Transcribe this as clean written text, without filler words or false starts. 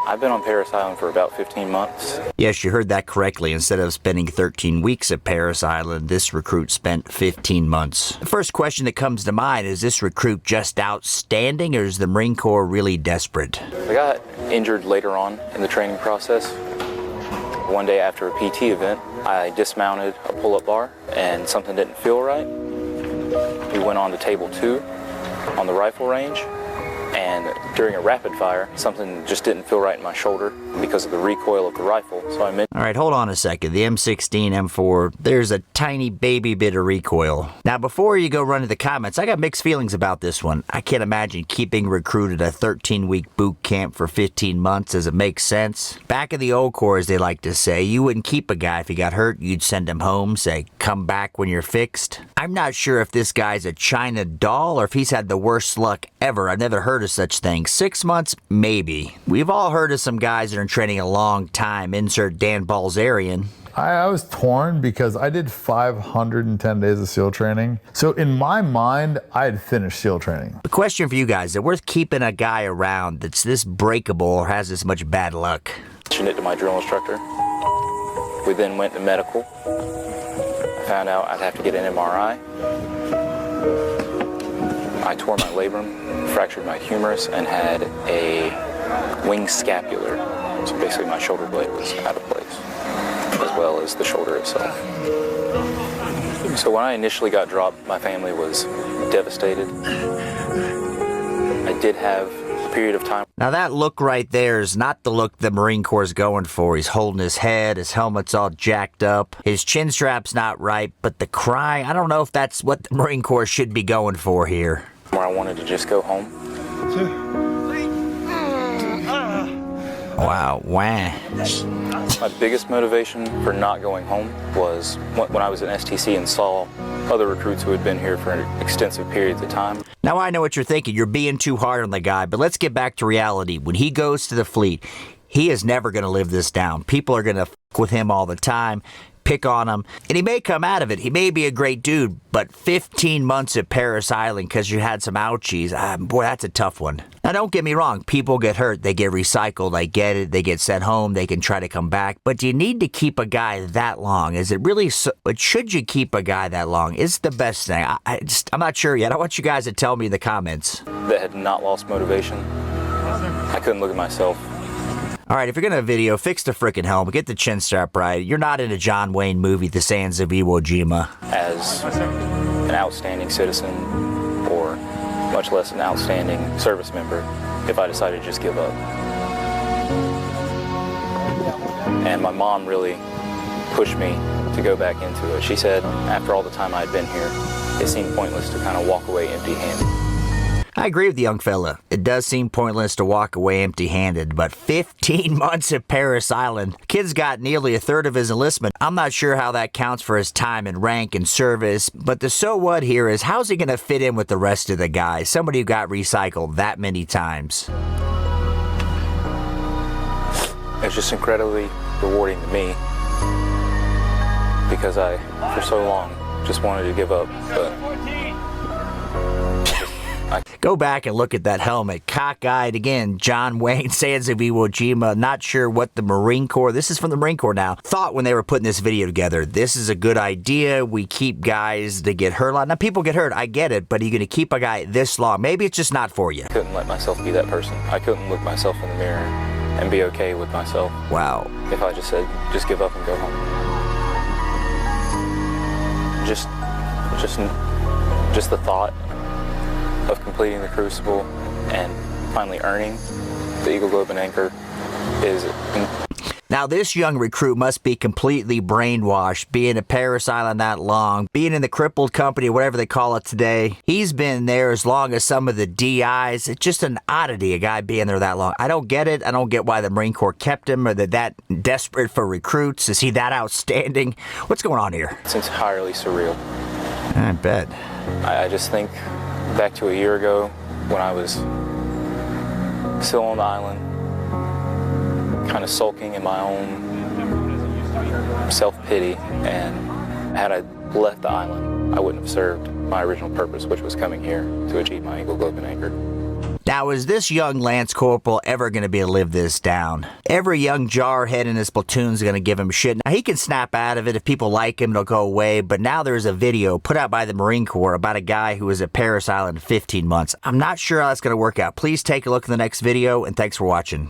I've been on Parris Island for about 15 months. Yes, you heard that correctly. Instead of spending 13 weeks at Parris Island, this recruit spent 15 months. The first question that comes to mind, is this recruit just outstanding, or is the Marine Corps really desperate? I got injured later on in the training process. One day after a PT event, I dismounted a pull-up bar and something didn't feel right. We went on to table 2 on the rifle range, and during a rapid fire, something just didn't feel right in my shoulder because of the recoil of the rifle. So I meant. All right, hold on a second. The M16, M4, there's a tiny baby bit of recoil. Now, before you go run to the comments, I got mixed feelings about this one. I can't imagine keeping recruited a 13-week boot camp for 15 months. Does it make sense? Back in the old Corps, as they like to say, you wouldn't keep a guy if he got hurt. You'd send him home, say, come back when you're fixed. I'm not sure if this guy's a China doll or if he's had the worst luck ever. I've never heard of such things. 6 months, maybe. We've all heard of some guys that are in training a long time. Insert Dan Balzarian. I was torn because I did 510 days of SEAL training. So in my mind, I had finished SEAL training. The question for you guys, is it worth keeping a guy around that's this breakable or has this much bad luck? Mentioned it to my drill instructor. We then went to medical. I found out I'd have to get an MRI. I tore my labrum, fractured my humerus, and had a wing scapular. So basically my shoulder blade was out of place, as well as the shoulder itself. So when I initially got dropped, my family was devastated. I did have a period of time. Now that look right there is not the look the Marine Corps is going for. He's holding his head, his helmet's all jacked up, his chin strap's not right, but the crying, I don't know if that's what the Marine Corps should be going for here. Where I wanted to just go home. Wow, wah. My biggest motivation for not going home was when I was in STC and saw other recruits who had been here for extensive periods of time. Now I know what you're thinking. You're being too hard on the guy, but let's get back to reality. When he goes to the fleet, he is never going to live this down. People are going to f with him all the time, pick on him, and he may come out of it. He may be a great dude, but 15 months at Parris Island because you had some ouchies, boy, that's a tough one. Now, don't get me wrong. People get hurt. They get recycled. I get it. They get sent home. They can try to come back. But do you need to keep a guy that long? Is it really so? But should you keep a guy that long? Is the best thing. I'm not sure yet. I want you guys to tell me in the comments. That had not lost motivation. I couldn't look at myself. All right, if you're going to video, fix the frickin' helmet, get the chin strap right. You're not in a John Wayne movie, The Sands of Iwo Jima. As an outstanding citizen, or much less an outstanding service member, if I decided to just give up. And my mom really pushed me to go back into it. She said, after all the time I had been here, it seemed pointless to kind of walk away empty-handed. I agree with the young fella. It does seem pointless to walk away empty-handed, but 15 months at Parris Island. Kid's got nearly a third of his enlistment. I'm not sure how that counts for his time in rank and service, but the so what here is, how's he going to fit in with the rest of the guys? Somebody who got recycled that many times. It's just incredibly rewarding to me because I, for so long, just wanted to give up, but Go back and look at that helmet. Cockeyed again. John Wayne, Sands of Iwo Jima. Not sure what the Marine Corps, this is from the Marine Corps now, thought when they were putting this video together. This is a good idea. We keep guys that get hurt a lot. Now, people get hurt. I get it. But are you going to keep a guy this long? Maybe it's just not for you. I couldn't let myself be that person. I couldn't look myself in the mirror and be okay with myself. Wow. If I just said, just give up and go home. Just the thought of completing the Crucible and finally earning the Eagle Globe and Anchor is... Now, this young recruit must be completely brainwashed, being at Parris Island that long, being in the crippled company, whatever they call it today. He's been there as long as some of the DIs. It's just an oddity, a guy being there that long. I don't get it. I don't get why the Marine Corps kept him, or that desperate for recruits. Is he that outstanding? What's going on here? It's entirely surreal. I bet. I just think back to a year ago when I was still on the island, kind of sulking in my own self-pity, and had I left the island, I wouldn't have served my original purpose, which was coming here to achieve my Eagle Globe and Anchor. Now, is this young Lance Corporal ever going to be able to live this down? Every young jarhead in his platoon is going to give him shit. Now, he can snap out of it. If people like him, it'll go away. But now there's a video put out by the Marine Corps about a guy who was at Parris Island 15 months. I'm not sure how that's going to work out. Please take a look at the next video, and thanks for watching.